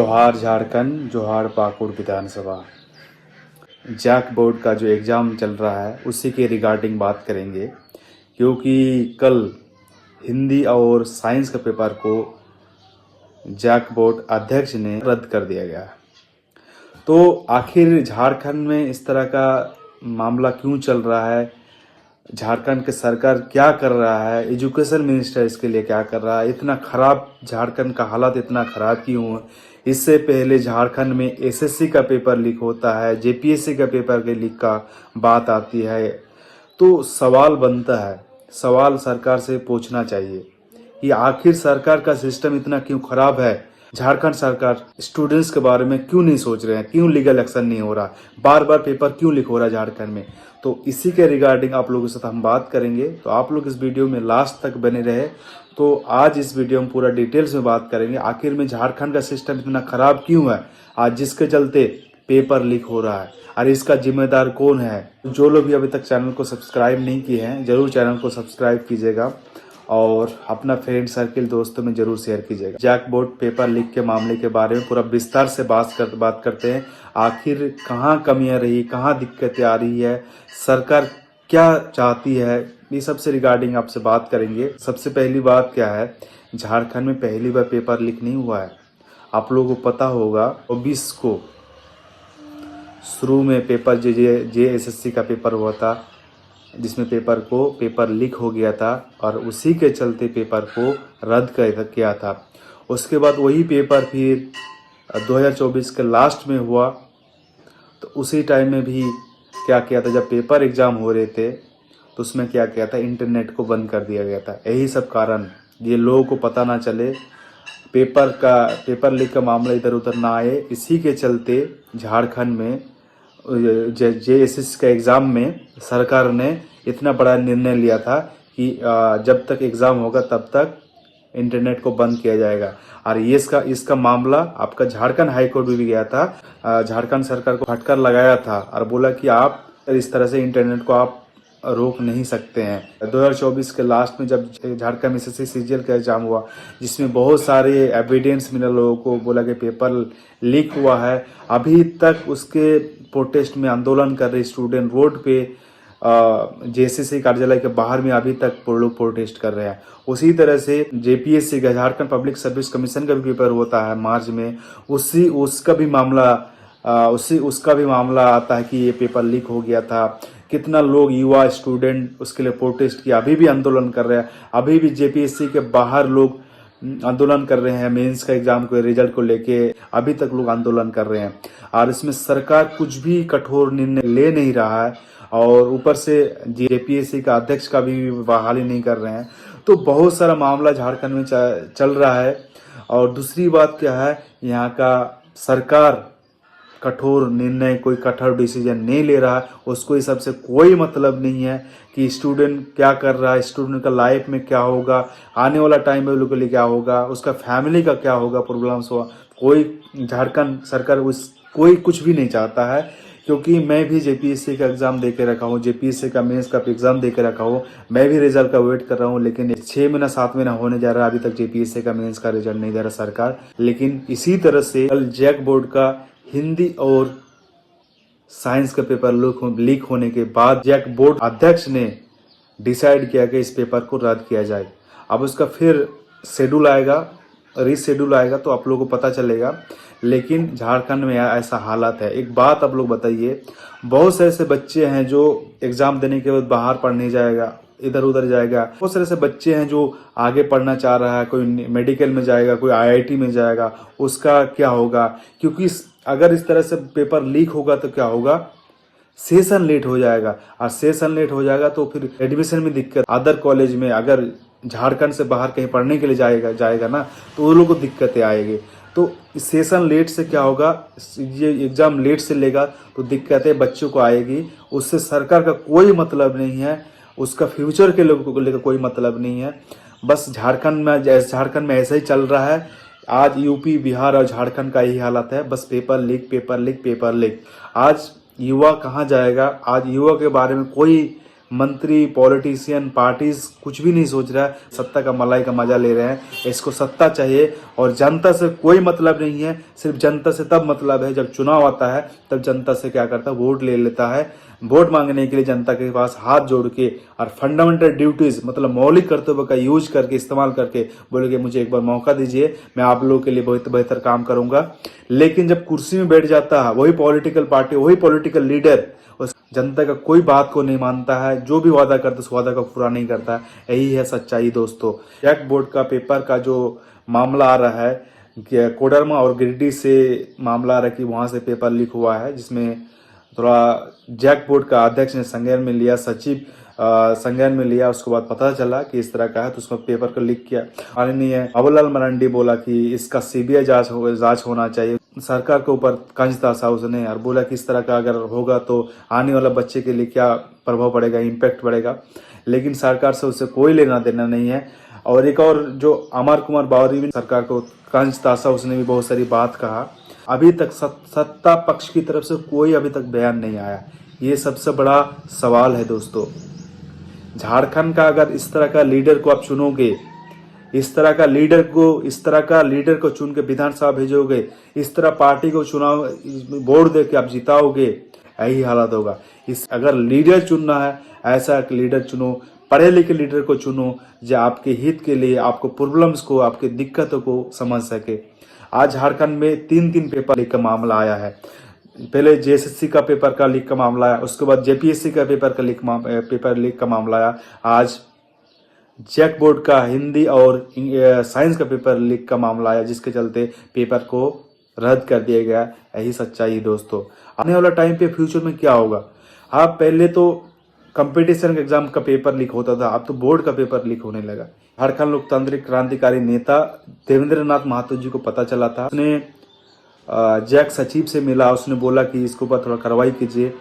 जोहार झारखंड, जोहार पाकुड़ विधानसभा। JAC board का जो एग्ज़ाम चल रहा है उसी के रिगार्डिंग बात करेंगे, क्योंकि कल हिंदी और साइंस का पेपर को जैक बोर्ड अध्यक्ष ने रद्द कर दिया गया। तो आखिर झारखंड में इस तरह का मामला क्यों चल रहा है, झारखंड की सरकार क्या कर रहा है, एजुकेशन मिनिस्टर इसके लिए क्या कर रहा है, इतना खराब झारखंड का हालत इतना खराब क्यों है। इससे पहले झारखंड में एसएससी का पेपर लीक होता है, जेपीएससी का पेपर के लीक का बात आती है, तो सवाल बनता है, सवाल सरकार से पूछना चाहिए कि आखिर सरकार का सिस्टम इतना क्यों खराब है। झारखंड सरकार स्टूडेंट्स के बारे में क्यों नहीं सोच रहे हैं, क्यों लीगल एक्शन नहीं हो रहा, बार बार पेपर क्यों लीक हो रहा है झारखंड में। तो इसी के रिगार्डिंग आप लोगों के साथ हम बात करेंगे, तो आप लोग इस वीडियो में लास्ट तक बने रहे। तो आज इस वीडियो में पूरा डिटेल्स में बात करेंगे आखिर में झारखंड का सिस्टम इतना खराब क्यों है आज, जिसके चलते पेपर लीक हो रहा है, और इसका जिम्मेदार कौन है। जो लोग भी अभी तक चैनल को सब्सक्राइब नहीं किए हैं जरूर चैनल को सब्सक्राइब कीजिएगा और अपना फ्रेंड सर्किल दोस्तों में जरूर शेयर कीजिएगा। जैक बोर्ड पेपर लीक के मामले के बारे में पूरा विस्तार से बात करते हैं। आखिर कहाँ कमियां रही, कहाँ दिक्कतें आ रही है, सरकार क्या चाहती है, ये सबसे रिगार्डिंग आपसे बात करेंगे। सबसे पहली बात क्या है, झारखंड में पहली बार पेपर लीक नहीं हुआ है। आप लोगों को पता होगा 24 को शुरू में पेपर जेएसएससी का पेपर हुआ था, जिसमें पेपर लीक हो गया था और उसी के चलते पेपर को रद्द कर किया था। उसके बाद वही पेपर फिर 2024 के लास्ट में हुआ, तो उसी टाइम में भी क्या किया था, जब पेपर एग्ज़ाम हो रहे थे तो उसमें क्या किया था, इंटरनेट को बंद कर दिया गया था। यही सब कारण, ये लोगों को पता ना चले, पेपर लीक का मामला इधर उधर ना आए, इसी के चलते झारखंड में जेएसएससी का एग्ज़ाम में सरकार ने इतना बड़ा निर्णय लिया था कि जब तक एग्ज़ाम होगा तब तक इंटरनेट को बंद किया जाएगा। और ये इसका मामला आपका झारखंड हाई कोर्ट में भी गया था। झारखंड सरकार को फटकार लगाया था और बोला कि आप इस तरह से इंटरनेट को आप रोक नहीं सकते हैं। 2024 के लास्ट में जब झारखंड में एसएससी सीजीएल का एग्जाम हुआ, जिसमें बहुत सारे एविडेंस मिला, लोगों को बोला कि पेपर लीक हुआ है, अभी तक उसके प्रोटेस्ट में आंदोलन कर रहे स्टूडेंट रोड पे जेएसएससी कार्यालय के बाहर में अभी तक लोग प्रोटेस्ट कर रहे हैं। उसी तरह से जेपीएससी का, झारखंड पब्लिक सर्विस कमीशन का भी पेपर होता है मार्च में, उसका भी मामला आता है कि ये पेपर लीक हो गया था। कितना लोग युवा स्टूडेंट उसके लिए प्रोटेस्ट किया, अभी भी आंदोलन कर रहे हैं, अभी भी जेपीएससी के बाहर लोग आंदोलन कर रहे हैं। मेंस का एग्जाम को रिजल्ट को लेके अभी तक लोग आंदोलन कर रहे हैं, और इसमें सरकार कुछ भी कठोर निर्णय ले नहीं रहा है, और ऊपर से जेपीएससी का अध्यक्ष का भी बहाली नहीं कर रहे हैं। तो बहुत सारा मामला झारखंड में चल रहा है। और दूसरी बात क्या है, यहाँ का सरकार कठोर निर्णय, कोई कठोर डिसीजन नहीं ले रहा, उसको इस सबसे कोई मतलब नहीं है कि स्टूडेंट क्या कर रहा है, स्टूडेंट का लाइफ में क्या होगा, आने वाला टाइम में लोगों के लिए क्या होगा, उसका फैमिली का क्या होगा, प्रॉब्लम्स हुआ, कोई झारखंड सरकार कोई कुछ भी नहीं चाहता है। क्योंकि मैं भी जेपीएससी का एग्जाम दे के रखा हूँ, जेपीएससी का मेंस का एग्जाम दे के रखा हूँ, मैं भी रिजल्ट का वेट कर रहा हूँ, लेकिन 6 महीना 7 महीना होने जा रहा है, अभी तक जेपीएससी का मेंस का रिजल्ट नहीं दे रहा सरकार। लेकिन इसी तरह से कल जैक बोर्ड का हिंदी और साइंस का पेपर लीक होने के बाद जैक बोर्ड अध्यक्ष ने डिसाइड किया कि इस पेपर को रद्द किया जाए। अब उसका फिर शेड्यूल आएगा, रीशेड्यूल आएगा, तो आप लोगों को पता चलेगा। लेकिन झारखंड में ऐसा हालत है। एक बात आप लोग बताइए, बहुत से ऐसे बच्चे हैं जो एग्जाम देने के बाद बाहर पढ़ने जाएगा, इधर उधर जाएगा। बहुत सारे ऐसे बच्चे हैं जो आगे पढ़ना चाह रहा है, कोई मेडिकल में जाएगा, कोई आईआईटी में जाएगा, उसका क्या होगा। क्योंकि अगर इस तरह से पेपर लीक होगा तो क्या होगा, सेशन लेट हो जाएगा, और सेशन लेट हो जाएगा तो फिर एडमिशन में दिक्कत। अदर कॉलेज में अगर झारखंड से बाहर कहीं पढ़ने के लिए जाएगा ना, तो उन लोगों को दिक्कतें आएगी। तो सेशन लेट से क्या होगा, ये एग्जाम लेट से लेगा तो दिक्कतें बच्चों को आएगी। उससे सरकार का कोई मतलब नहीं है, उसका फ्यूचर के लोगों को लेकर कोई मतलब नहीं है। बस झारखंड में ऐसा ही चल रहा है। आज यूपी, बिहार और झारखंड का यही हालत है, बस paper leak, paper leak, paper leak. आज युवा कहाँ जाएगा, आज युवा के बारे में कोई मंत्री, पॉलिटिशियन, पार्टीज कुछ भी नहीं सोच रहा है, सत्ता का मलाई का मजा ले रहे हैं। इसको सत्ता चाहिए और जनता से कोई मतलब नहीं है। सिर्फ जनता से तब मतलब है जब चुनाव आता है, तब जनता से क्या करता है, वोट ले लेता है। वोट मांगने के लिए जनता के पास हाथ जोड़ के और फंडामेंटल ड्यूटीज मतलब मौलिक कर्तव्य का यूज करके, इस्तेमाल करके बोले कि मुझे एक बार मौका दीजिए, मैं आप लोगों के लिए बहुत बेहतर काम करूंगा। लेकिन जब कुर्सी में बैठ जाता है वही पॉलिटिकल पार्टी, वही पॉलिटिकल लीडर उस जनता का कोई बात को नहीं मानता है, जो भी वादा करता है उस वादा को पूरा नहीं करता है। यही है सच्चाई दोस्तों। जैक बोर्ड का पेपर का जो मामला आ रहा है, कोडरमा और गिरिडीह से मामला आ रहा है कि वहां से पेपर लीक हुआ है, जिसमें थोड़ा जैक बोर्ड का अध्यक्ष ने संज्ञान में लिया, सचिव संज्ञान में लिया। उसके बाद पता चला कि इस तरह का है, तो उसको पेपर को लीक किया। माननीय बाबूलाल मरांडी बोला कि इसका सीबीआई जांच होना चाहिए। सरकार के ऊपर कंज तासा उसने और बोला कि इस तरह का अगर होगा तो आने वाला बच्चे के लिए क्या प्रभाव पड़ेगा, इम्पैक्ट पड़ेगा। लेकिन सरकार से उससे कोई लेना देना नहीं है। और एक और जो अमर कुमार बावरी भी सरकार को कंज तासा, उसने भी बहुत सारी बात कहा। अभी तक सत्ता पक्ष की तरफ से कोई अभी तक बयान नहीं आया। ये सबसे बड़ा सवाल है दोस्तों। झारखंड का अगर इस तरह का लीडर को आप चुनोगे, इस तरह का लीडर को चुन के विधानसभा भेजोगे, इस तरह पार्टी को चुनाव वोट दे के आप जिताओगे, यही हालत होगा। अगर लीडर चुनना है, ऐसा एक लीडर चुनो, पढ़े लिखे लीडर को चुनो जो आपके हित के लिए, आपको प्रॉब्लम्स को, आपके दिक्कतों को समझ सके। आज झारखंड में 3 पेपर लीक का मामला आया है। पहले जेएसएससी का पेपर का लीक का मामला आया, उसके बाद जेपीएससी का पेपर लीक का मामला आया। आज जैक बोर्ड का हिंदी और साइंस का पेपर लीक का मामला आया, जिसके चलते पेपर को रद्द कर दिया गया। यही सच्चाई है दोस्तों। आने वाला टाइम पे फ्यूचर में क्या होगा? आप पहले तो कंपटीशन एग्जाम का पेपर लीक होता था, अब तो बोर्ड का पेपर लीक होने लगा। झारखंड लोकतांत्रिक क्रांतिकारी नेता देवेंद्र नाथ महतो जी को पता चला था, उसने जैक सचिव से मिला, उसने बोला कि इसके ऊपर थोड़ा कार्रवाई कीजिए,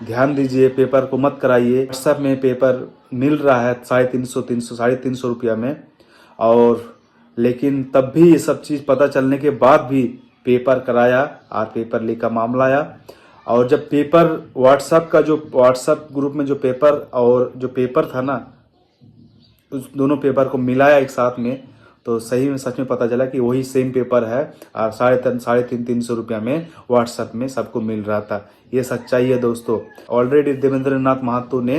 ध्यान दीजिए, पेपर को मत कराइए। व्हाट्सएप में पेपर मिल रहा है 350 रुपया में। और लेकिन तब भी ये सब चीज़ पता चलने के बाद भी पेपर कराया और पेपर लीक का मामला आया। और जब पेपर व्हाट्सएप ग्रुप में जो पेपर और जो पेपर था ना, उस दोनों पेपर को मिलाया एक साथ में, तो सही में सच में पता चला कि वही सेम पेपर है और 350 रुपया में व्हाट्सएप में सबको मिल रहा था। ये सच्चाई है दोस्तों। ऑलरेडी देवेंद्र नाथ महतो ने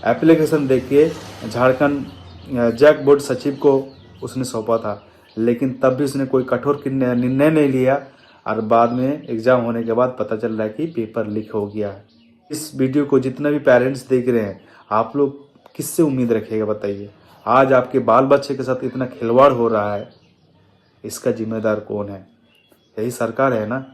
एप्लीकेशन दे के झारखंड जैक बोर्ड सचिव को उसने सौंपा था, लेकिन तब भी उसने कोई कठोर निर्णय नहीं लिया। और बाद में एग्जाम होने के बाद पता चल रहा है कि पेपर लीक हो गया। इस वीडियो को जितने भी पेरेंट्स देख रहे हैं, आप लोग किससे उम्मीद रखिएगा बताइए? आज आपके बाल बच्चे के साथ इतना खिलवाड़ हो रहा है, इसका जिम्मेदार कौन है? यही सरकार है ना।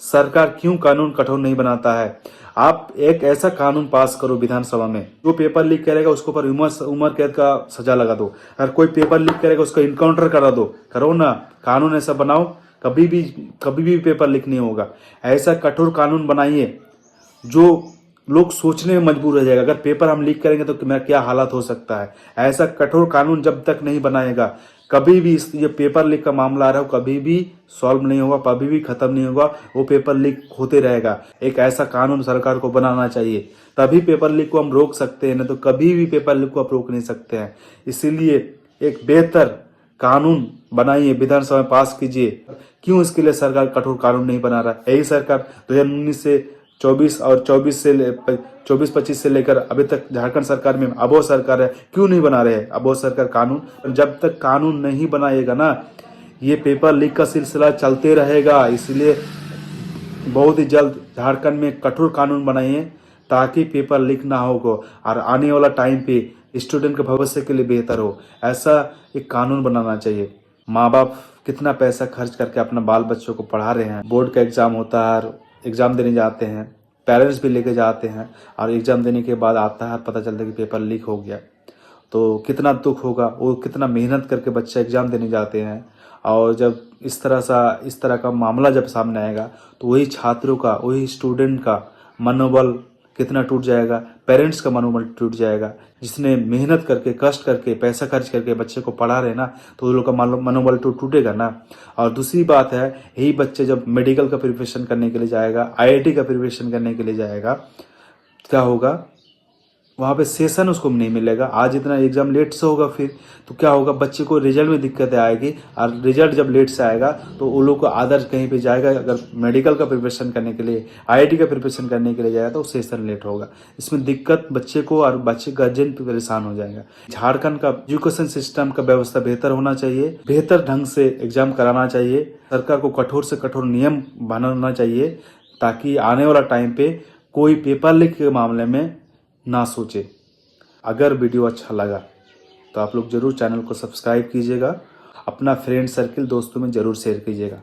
सरकार क्यों कानून कठोर नहीं बनाता है? आप एक ऐसा कानून पास करो विधानसभा में, जो पेपर लीक करेगा उसके ऊपर उम्र कैद का सजा लगा दो। अगर कोई पेपर लीक करेगा उसको इनकाउंटर करा दो, करो ना। कानून ऐसा बनाओ, कभी भी पेपर लीक नहीं होगा। ऐसा कठोर कानून बनाइए जो लोग सोचने में मजबूर रह जाएगा, अगर पेपर हम लीक करेंगे तो मेरा क्या हालत हो सकता है। ऐसा कठोर कानून जब तक नहीं बनाएगा, कभी भी ये पेपर लीक का मामला आ रहा हो, कभी भी सॉल्व नहीं होगा, कभी भी खत्म नहीं होगा। वो पेपर लीक होते रहेगा। एक ऐसा कानून सरकार को बनाना चाहिए, तभी पेपर लीक को हम रोक सकते हैं, नहीं तो कभी भी पेपर लीक को आप रोक नहीं सकते हैं। इसीलिए एक बेहतर कानून बनाइए, विधानसभा में पास कीजिए। क्यों इसके लिए सरकार कठोर कानून नहीं बना रहा है? यही सरकार 2019 से 24 और 24-25 से लेकर अभी तक झारखंड सरकार में अबोध सरकार है, क्यों नहीं बना रहे अबोध सरकार कानून? जब तक कानून नहीं बनाएगा ना, ये पेपर लीक का सिलसिला चलते रहेगा। इसलिए बहुत ही जल्द झारखंड में कठोर कानून बनाइए ताकि पेपर लीक ना हो और आने वाला टाइम पे स्टूडेंट के भविष्य के लिए बेहतर हो। ऐसा एक कानून बनाना चाहिए। माँ बाप कितना पैसा खर्च करके अपना बाल बच्चों को पढ़ा रहे हैं। बोर्ड का एग्जाम होता है, एग्जाम देने जाते हैं, पेरेंट्स भी लेके जाते हैं, और एग्जाम देने के बाद आता है पता चलता है कि पेपर लीक हो गया, तो कितना दुख होगा। वो कितना मेहनत करके बच्चे एग्जाम देने जाते हैं, और जब इस तरह का मामला जब सामने आएगा तो वही छात्रों का, वही स्टूडेंट का मनोबल कितना टूट जाएगा, पेरेंट्स का मनोबल टूट जाएगा। जिसने मेहनत करके, कष्ट करके, पैसा खर्च करके बच्चे को पढ़ा रहे ना, तो उन लोग का मनोबल टूटेगा ना। और दूसरी बात है, यही बच्चे जब मेडिकल का प्रिपरेशन करने के लिए जाएगा, आईआईटी का प्रिपरेशन करने के लिए जाएगा, क्या होगा? वहाँ पे सेशन उसको नहीं मिलेगा। आज इतना एग्जाम लेट से होगा, फिर तो क्या होगा, बच्चे को रिजल्ट में दिक्कतें आएगी। और रिजल्ट जब लेट से आएगा तो वो लोग को अदर कहीं पे जाएगा, अगर मेडिकल का प्रिपरेशन करने के लिए, आईआईटी का प्रिपरेशन करने के लिए जाएगा तो सेशन लेट होगा। इसमें दिक्कत बच्चे को और बच्चे गार्जियन पे परेशान हो जाएगा। झारखंड का एजुकेशन सिस्टम का व्यवस्था बेहतर होना चाहिए, बेहतर ढंग से एग्जाम कराना चाहिए। सरकार को कठोर से कठोर नियम बनाना चाहिए ताकि आने वाला टाइम पे कोई पेपर लीक के मामले में ना सोचे। अगर वीडियो अच्छा लगा तो आप लोग जरूर चैनल को सब्सक्राइब कीजिएगा, अपना फ्रेंड सर्किल दोस्तों में जरूर शेयर कीजिएगा।